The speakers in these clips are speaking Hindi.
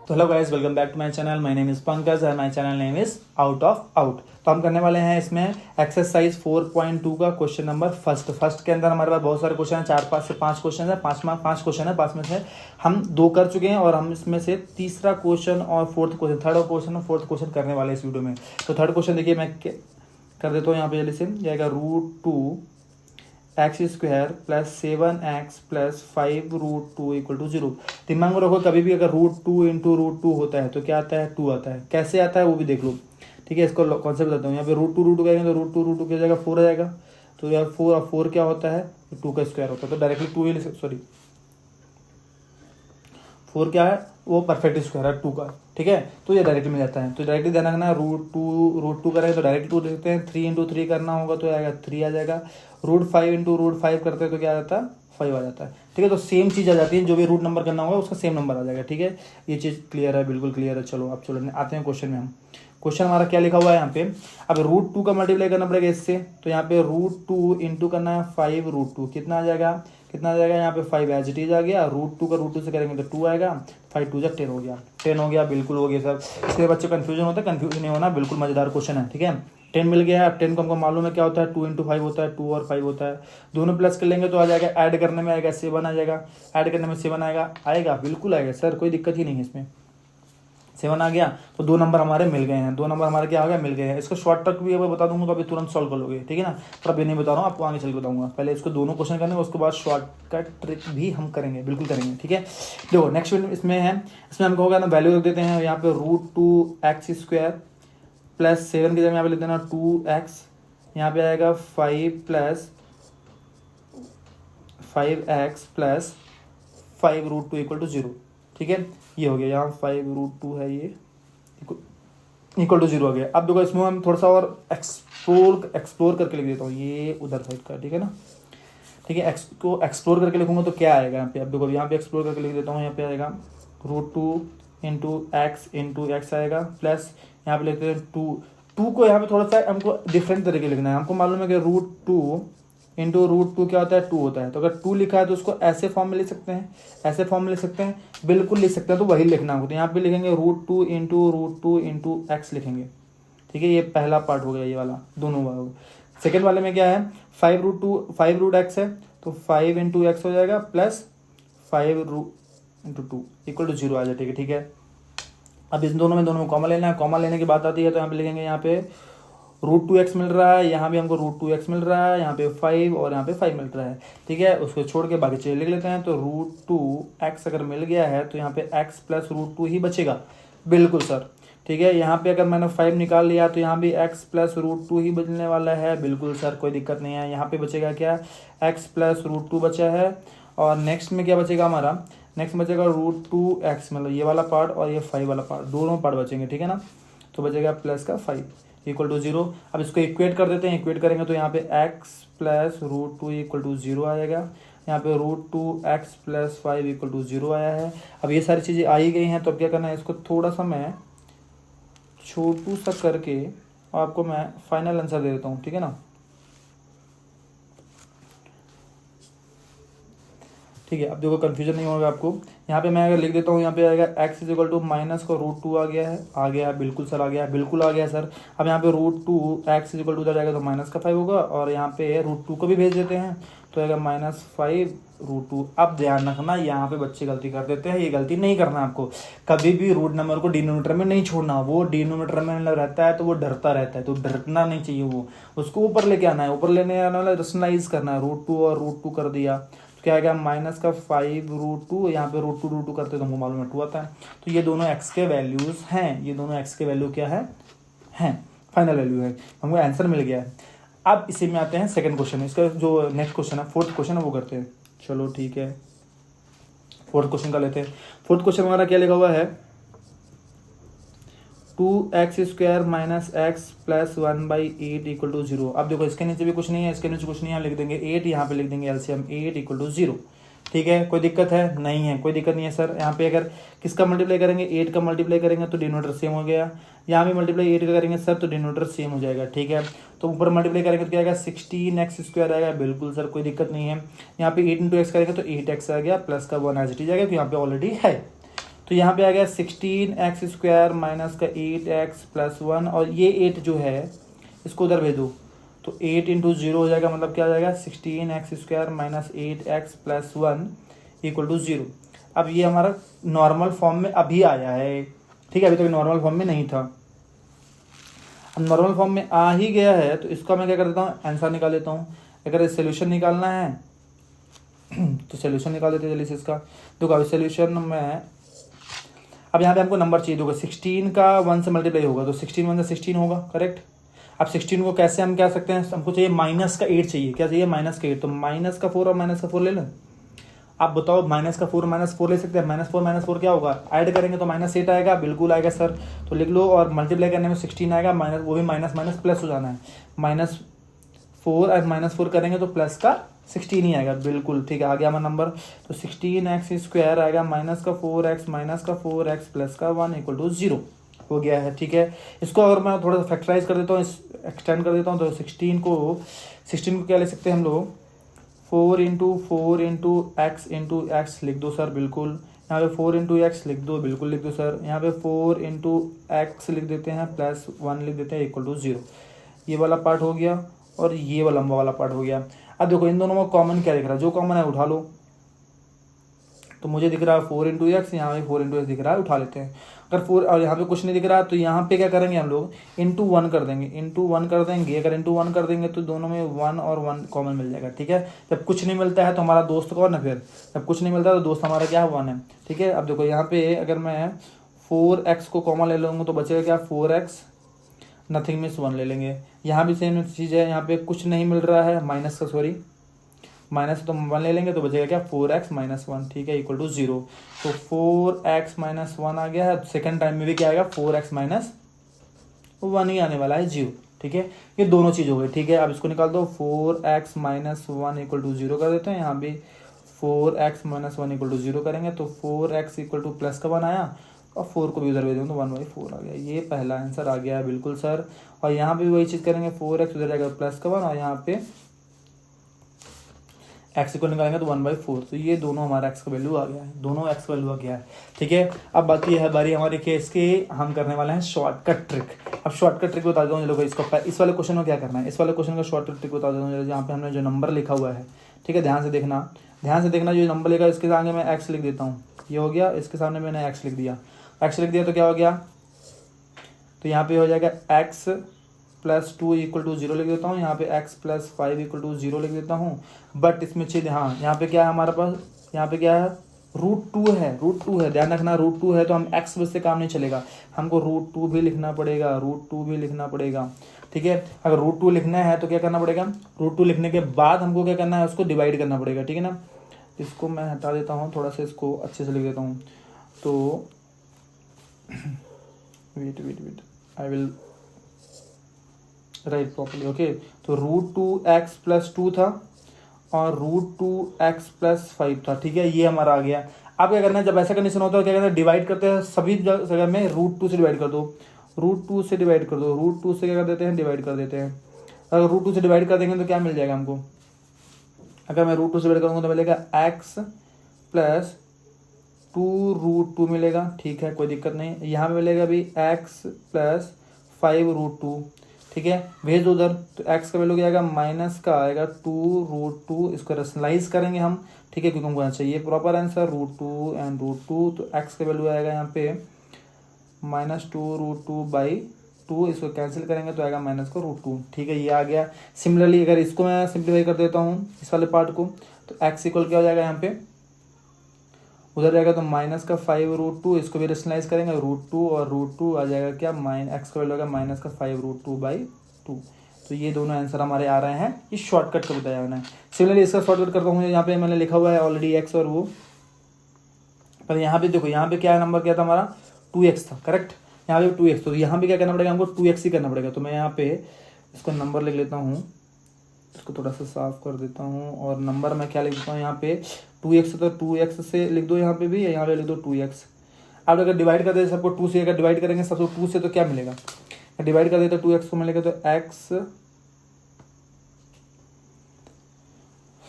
तो hello guys, welcome back to my channel. My name is Pankaj और my channel name is out of out. तो हम करने वाले हैं इसमें एक्सरसाइज 4.2 का क्वेश्चन नंबर फर्स्ट के अंदर हमारे पास बहुत सारे क्वेश्चन हैं, 4 से 5 क्वेश्चन है, 5 क्वेश्चन है, 5 में से हम 2 कर चुके हैं और हम इसमें से तीसरा क्वेश्चन और फोर्थ क्वेश्चन, थर्ड क्वेश्चन और फोर्थ क्वेश्चन करने वाले हैं इस वीडियो में। तो थर्ड क्वेश्चन देखिए, मैं कर देता हूँ यहाँ पे जल्दी से। जाएगा √2x² plus 7x plus 5√2 equal to 0। दिमाग में रखो, कभी भी अगर √2 इंटू √2 होता है तो क्या आता है, 2 आता है। कैसे आता है वो भी देख लो, ठीक है। इसको कॉन्सेप्ट बताता हूँ। यहाँ पे √2 करेंगे तो √2 क्या जाएगा, 4 आ जाएगा। तो यार 4 और 4 क्या होता है, 2 का स्क्वायर होता है। तो डायरेक्टली 2 ही, सॉरी 4 क्या है, वो परफेक्ट स्क्वायर है 2 का, ठीक है। तो ये डायरेक्टली मिल जाता है। तो डायरेक्टली ध्यान रखना है, √2 करेंगे तो डायरेक्ट 2 देखते हैं। 3 इंटू 3 करना होगा तो आएगा 3 आ जाएगा। √5 इंटू √5 करते हैं तो क्या आ जाता है, 5 आ जाता है, ठीक है। तो सेम चीज़ आ जाती है, जो भी रूट नंबर करना होगा उसका सेम नंबर आ जाएगा, ठीक है। ये चीज़ क्लियर है, बिल्कुल क्लियर है। चलो अब चलो आते हैं क्वेश्चन में। हम क्वेश्चन हमारा क्या लिखा हुआ है यहाँ पे, अब √2 का मल्टीप्लाई करना पड़ेगा इससे। तो यहाँ पे √2 इंटू करना है 5√2, कितना आ जाएगा, यहाँ पे 5 एज इट इज आ गया। √2 का √2 से करेंगे तो 2 आएगा। 5 2 10 हो गया, 10 हो गया, बिल्कुल हो गया सर। इसलिए बच्चे कंफ्यूजन होता है, कंफ्यूजन नहीं होना, बिल्कुल मजेदार क्वेश्चन है, ठीक है। 10 मिल गया है। अब 10 को हमको मालूम है क्या होता है, 2 इंटू 5 होता है, 2 और 5 होता है। दोनों प्लस कर लेंगे तो आ जाएगा, ऐड करने में आएगा 7 आ जाएगा, ऐड करने में 7 आएगा, बिल्कुल आएगा सर, कोई दिक्कत ही नहीं है इसमें। 7 आ गया तो 2 नंबर हमारे मिल गए हैं, 2 नंबर हमारे क्या आ गया, मिल गए हैं। इसको शॉर्ट ट्रिक भी अगर बता दूंगा तो अभी तुरंत सॉल्व कर लोगे, ठीक है ना। पर अभी नहीं बता रहा हूँ, आपको आगे चल के बताऊंगा। पहले इसको दोनों क्वेश्चन करने, उसके बाद शॉर्टकट ट्रिक भी हम करेंगे, बिल्कुल करेंगे, ठीक है। देखो नेक्स्ट इसमें है, इसमें हमको होगा ना, वैल्यू रख देते हैं यहाँ पे √2x² प्लस 7 की जगह यहाँ पे लिख देना 2x, यहाँ पे आएगा 5x प्लस 5√2 इक्वल टू 0, ठीक है। ये हो गया, यहाँ 5√2 है, ये इक्वल टू 0 आ गया। अब देखो इसमें हम थोड़ा सा और एक्सप्लोर करके लिख देता हूँ, ये उधर साइड का, ठीक है ना, ठीक है। को एक्सप्लोर करके लिखूंगा तो क्या आएगा यहाँ पे, अब देखो यहाँ पे एक्सप्लोर करके लिख देता हूँ। यहाँ पे आएगा √2 इंटू एक्स आएगा, प्लस यहाँ पे लिखते हैं 2 को यहाँ पे थोड़ा सा हमको डिफरेंट तरीके लिखना है। हमको मालूम है कि √2 इंटू √2 क्या होता है, 2 होता है। तो अगर 2 लिखा है तो उसको ऐसे फॉर्म में लिख सकते हैं, ऐसे फॉर्म में लिख सकते हैं, बिल्कुल लिख सकते हैं। तो वही लिखना होगा, तो यहाँ पे लिखेंगे √2 इंटू एक्स लिखेंगे, ठीक है। ये पहला पार्ट हो गया, ये वाला दोनों वाला। सेकेंड वाले में क्या है, 5√x है तो 5 इंटू एक्स हो जाएगा, प्लस 5√2 इक्वल टू 0 आ जाए, ठीक है। अब इन दोनों में कॉमन लेना है। कॉमन लेने की बात आती है तो यहाँ पे लिखेंगे, यहाँ पे √2x मिल रहा है, यहाँ भी हमको √2x मिल रहा है, यहाँ पे 5 और यहाँ पे 5 मिल रहा है, ठीक है। उसको छोड़ के बाकी चीज़ें लिख लेते हैं। तो √2x अगर मिल गया है तो यहाँ पे x प्लस √2 ही बचेगा, बिल्कुल सर, ठीक है। यहाँ पे अगर मैंने 5 निकाल लिया तो यहाँ भी x प्लस √2 ही बचने वाला है, बिल्कुल सर, कोई दिक्कत नहीं है। यहाँ पे बचेगा क्या, x प्लस √2 बचा है। और नेक्स्ट में क्या बचेगा हमारा, नेक्स्ट बचेगा √2x, मतलब ये वाला पार्ट और ये 5 वाला पार्ट, दोनों पार्ट बचेंगे, ठीक है ना। तो बचेगा प्लस का 5 इक्वल टू 0। अब इसको इक्वेट कर देते हैं। इक्वेट करेंगे तो यहाँ पे x प्लस √2 इक्वल टू 0 आएगा, यहाँ पे √2x प्लस 5 इक्वल टू 0 आया है। अब ये सारी चीज़ें आ ही गई हैं, तो अब क्या करना है, इसको थोड़ा सा मैं छोटू सा करके आपको मैं फाइनल आंसर दे देता हूँ, ठीक है ना, ठीक है। अब देखो कंफ्यूजन नहीं होगा आपको। यहाँ पे मैं अगर लिख देता हूँ, यहाँ पे आएगा x इक्वल टू माइनस का √2 आ गया है, बिल्कुल सर, आ गया, बिल्कुल आ गया सर। अब यहाँ पे √2x इक्वल टू उधर जाएगा तो माइनस का 5 होगा, और यहाँ पे √2 को भी भेज देते हैं तो आएगा -5√2। अब ध्यान रखना, यहाँ पे बच्चे गलती कर देते हैं, ये गलती नहीं करना आपको। कभी भी रूट नंबर को डिनोमिनेटर में नहीं छोड़ना। वो डिनोमिनेटर में रहता है तो वो डरता रहता है, तो डरना नहीं चाहिए, वो उसको ऊपर लेके आना है, ऊपर लेने आना वाला रेशनलाइज करना है। √2 और √2 कर दिया तो क्या आएगा, माइनस का 5√2, यहाँ पे √2 करते तो हमको मालूम है 2 आता है। तो ये दोनों x के वैल्यूज हैं, ये दोनों x के वैल्यू क्या है, हैं फाइनल वैल्यू है, हमको आंसर मिल गया है। अब इसी में आते हैं सेकंड क्वेश्चन, इसका जो नेक्स्ट क्वेश्चन है, फोर्थ क्वेश्चन है, वो करते हैं। चलो ठीक है, फोर्थ क्वेश्चन का लेते हैं। फोर्थ क्वेश्चन हमारा क्या लिखा हुआ है, 2x² minus x plus 1/8 equal to 0। अब देखो इसके नीचे भी कुछ नहीं है, इसके नीचे कुछ नहीं है, लिख देंगे 8, यहाँ पे लिख देंगे एलसीएम 8 इक्वल टू 0, ठीक है। कोई दिक्कत है, नहीं है, कोई दिक्कत नहीं है सर। यहाँ पे अगर किसका मल्टीप्लाई करेंगे, 8 का मल्टीप्लाई करेंगे तो डिनोमिनेटर सेम हो गया। यहाँ भी मल्टीप्लाई 8 का करेंगे सर तो डिनोमिनेटर सेम हो जाएगा, ठीक है। तो ऊपर मल्टीप्लाई करेंगे तो क्या आएगा, 16x² आएगा, बिल्कुल सर, कोई दिक्कत नहीं है। यहाँ पे 8 इंटू एक्स करेंगे तो 8x आ गया, प्लस का 1 एज इट इज आएगा, तो यहाँ पे ऑलरेडी है। तो तो यहाँ पे आ गया 16x² माइनस का 8x प्लस 1, और ये 8 जो है इसको उधर भेजो तो 8 इंटू 0 हो जाएगा, मतलब क्या आ जाएगा 16x² minus 8x plus 1 equal to 0। अब ये हमारा नॉर्मल फॉर्म में अभी आया है, ठीक है, अभी तक नॉर्मल फॉर्म में नहीं था। अब नॉर्मल फॉर्म में आ ही गया है तो इसका मैं क्या कर देता हूँ, आंसर निकाल देता हूँ। अगर सोल्यूशन निकालना है तो सोल्यूशन निकाल देते हैं जल्दी से इसका। देखो अभी सोल्यूशन में अब यहाँ पे हमको नंबर चाहिए, देखो 16 का 1 से मल्टीप्लाई होगा तो 16 1 से 16 होगा, करेक्ट। अब 16 को कैसे हम कह सकते हैं, हमको चाहिए माइनस का 8 चाहिए, क्या चाहिए माइनस का 8, तो माइनस का 4 और माइनस का 4 ले लें। आप बताओ माइनस का 4 माइनस 4 ले सकते हैं, माइनस फोर क्या होगा, ऐड करेंगे तो -8 आएगा, बिल्कुल आएगा सर, तो लिख लो, और मल्टीप्लाई करने में 16 आएगा, माइनस वो भी माइनस माइनस प्लस हो जाना है, -4 और -4 करेंगे तो प्लस का 16 ही आएगा, बिल्कुल ठीक है, आ गया हमारा नंबर। तो 16x² आएगा माइनस का 4x प्लस का 1 इक्वल टू 0 हो गया है, ठीक है। इसको अगर मैं थोड़ा सा फैक्टराइज कर देता हूँ, एक्सटेंड कर देता हूँ, तो 16 को क्या ले सकते हैं हम लोग, 4 इंटू x लिख दो सर, बिल्कुल। यहाँ पे 4 इंटू एक्स लिख दो, बिल्कुल लिख दो सर। यहाँ पे 4 इंटू एक्स लिख देते हैं प्लस 1 लिख देते हैं इक्वल टू 0। ये वाला पार्ट हो गया और ये वाला लंबा वाला पार्ट हो गया। अब देखो इन दोनों में कॉमन क्या दिख रहा है, जो कॉमन है उठा लो। तो मुझे दिख रहा है 4 इंटू एक्स, यहाँ पे 4 इंटू एक्स दिख रहा है, उठा लेते हैं। अगर 4 और यहाँ पे कुछ नहीं दिख रहा तो यहाँ पे क्या करेंगे हम लोग, इंटू 1 कर देंगे, अगर इंटू 1 कर देंगे तो दोनों में 1 और 1 कॉमन मिल जाएगा, ठीक है। जब कुछ नहीं मिलता है तो हमारा दोस्त कौन है, फिर जब कुछ नहीं मिलता है तो दोस्त हमारा क्या है, 1 है, ठीक है। अब देखो यहाँ पे अगर मैं 4x को कॉमन ले लूँगा तो बचेगा क्या, 4x, नथिंग मीन्स 1 ले लेंगे। यहाँ भी सेम चीज़ है, यहाँ पे कुछ नहीं मिल रहा है, माइनस तो 1 ले लेंगे तो बचेगा क्या, 4x माइनस 1, ठीक है, इक्वल टू 0। तो 4x माइनस 1 आ गया है, सेकंड टाइम में भी क्या आएगा, 4x माइनस 1 ही आने वाला है, 0, ठीक है। ये दोनों चीज़ हो गई, ठीक है। अब इसको निकाल दो, 4x माइनस 1 इक्वल टू 0 कर देते हैं। यहाँ भी 4x माइनस 1 इक्वल टू 0 करेंगे तो 4x इक्वल टू प्लस का 1 आया, और 4 को भी उधर भेज देंगे तो 1/4 आ गया। ये पहला आंसर आ गया है, बिल्कुल सर। और यहाँ पे वही चीज़ करेंगे, 4x उधर जाएगा प्लस का 1, और यहाँ पे एक्स को निकालेंगे तो 1/4। तो ये दोनों हमारा एक्स का वैल्यू आ गया है, दोनों एक्स का वैल्यू आ गया है, ठीक है। अब बाकी है बारी हमारी केस की, हम करने वाले हैं शॉर्टकट ट्रिक। अब शॉर्टकट ट्रिक बता देता हूँ लोगों, इसको इस वाले क्वेश्चन में क्या करना है, इस वाले क्वेश्चन का शॉर्टकट ट्रिक बता देता हूँ। जहाँ पे हमने जो नंबर लिखा हुआ है, ठीक है, ध्यान से देखना, जो नंबर लिखा है इसके आगे मैं एक्स लिख देता हूँ, ये हो गया, इसके सामने मैंने एक्स लिख दिया तो क्या हो गया, तो यहाँ पे हो जाएगा x प्लस 2 इक्वल टू 0 लिख देता हूँ, यहाँ पे x प्लस 5 इक्वल टू 0 लिख देता हूँ। बट इसमें चीज, हाँ, यहाँ पे क्या है हमारे पास, यहाँ पे क्या है, √2 है, ध्यान रखना, √2 है तो हम x बस से काम नहीं चलेगा, हमको √2 भी लिखना पड़ेगा, ठीक है। अगर √2 लिखना है तो क्या करना पड़ेगा, √2 लिखने के बाद हमको क्या करना है, उसको डिवाइड करना पड़ेगा, ठीक है ना। इसको मैं हटा देता हूँ, थोड़ा सा इसको अच्छे से लिख देता हूँ। तो wait I will write properly, okay. तो √2x प्लस 2 था और √2x प्लस 5 था, ठीक है, ये हमारा आ गया। अब क्या करना है, जब ऐसा कंडीशन होता है क्या करना है, डिवाइड करते हैं, सभी जगह में √2 से डिवाइड कर दो, √2 से क्या कर देते हैं, डिवाइड कर देते हैं। अगर √2 से डिवाइड कर देंगे तो क्या मिल जाएगा हमको, अगर मैं √2 से डिवाइड करूँगा तो मिलेगा x प्लस 2 √2 मिलेगा, ठीक है, कोई दिक्कत नहीं। यहाँ पे मिलेगा भी x प्लस 5 √2, ठीक है, भेज दो उधर। तो x का वैल्यू क्या आएगा, माइनस का आएगा 2 √2, इसको रेशनलाइज करेंगे हम, ठीक है, क्योंकि हमको चाहिए प्रॉपर आंसर, √2 एंड √2। तो x का वैल्यू आएगा यहाँ पे -2 √2/2, इसको कैंसिल करेंगे तो आएगा माइनस का √2, ठीक है, ये आ गया। सिमिलरली अगर इसको मैं सिंप्लीफाई कर देता हूँ इस वाले पार्ट को, तो x इक्वल क्या हो जाएगा, यहाँ पे उधर जाएगा तो माइनस का 5 √2, इसको भी रेशनलाइज करेंगे, √2 और √2 आ जाएगा क्या, x का वैल्यू होगा माइनस का 5 √2/2। तो ये दोनों आंसर हमारे आ रहे हैं, ये शॉर्टकट का बताया मैंने। सिमिलरली इसका शॉर्टकट करता हूँ, यहाँ पे मैंने लिखा हुआ है ऑलरेडी x और वो, पर यहाँ पे देखो, यहाँ पे क्या नंबर क्या था हमारा, 2x था, करेक्ट, यहाँ पे 2x, तो यहाँ पे क्या करना पड़ेगा हमको, 2x ही करना पड़ेगा। तो मैं यहाँ पे इसको नंबर लिख लेता हूँ, इसको थोड़ा सा साफ कर देता हूँ, और नंबर मैं क्या लिख देता हूँ यहाँ पे, 2x, तो 2x से लिख दो यहाँ पे भी, यहाँ पे लिख दो 2x। अब अगर डिवाइड कर दे सबको 2 से, अगर डिवाइड करेंगे सबको 2 से तो क्या मिलेगा, डिवाइड कर दे तो 2x को मिलेगा, तो x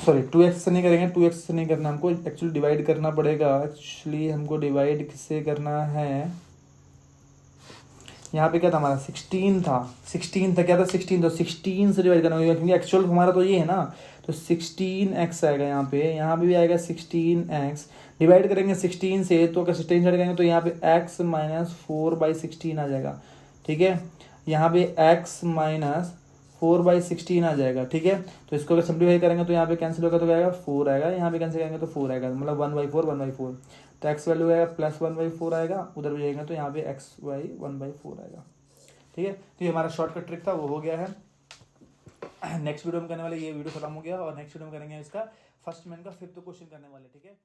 सॉरी 2x से नहीं करेंगे, 2x से नहीं करना, हमको एक्चुअली डिवाइड करना पड़ेगा। एक्चुअली हमको डिवाइड किससे करना है, यहाँ पे क्या था हमारा 16 था, 16 था, क्या था 16, तो 16 से डिवाइड करना होगा क्योंकि एक्चुअल हमारा तो ये है ना, तो 16x आएगा यहाँ पे भी आएगा 16x, डिवाइड करेंगे 16 से, तो अगर 16 से करेंगे तो यहाँ पे x माइनस 4/16 आ जाएगा, ठीक है। यहाँ पे x माइनस 4/16 आ जाएगा, ठीक है। तो इसको अगर सिंप्लीफाई करेंगे तो यहाँ पे कैंसिल होगा तो आएगा 4 आएगा, यहाँ पे कैंसिल करेंगे तो 4 आएगा, मतलब 1/4 तो x वैल्यू आएगा प्लस 1/4 आएगा, उधर भी जाएंगे तो यहाँ पे x वाई 1/4 आएगा, ठीक है। तो ये हमारा शॉर्टकट ट्रिक था, वो हो गया है। नेक्स्ट वीडियो में करने वाले, ये वीडियो खत्म हो गया और नेक्स्ट वीडियो में करेंगे इसका फर्स्ट मैन का 5th क्वेश्चन करने वाले, ठीक है।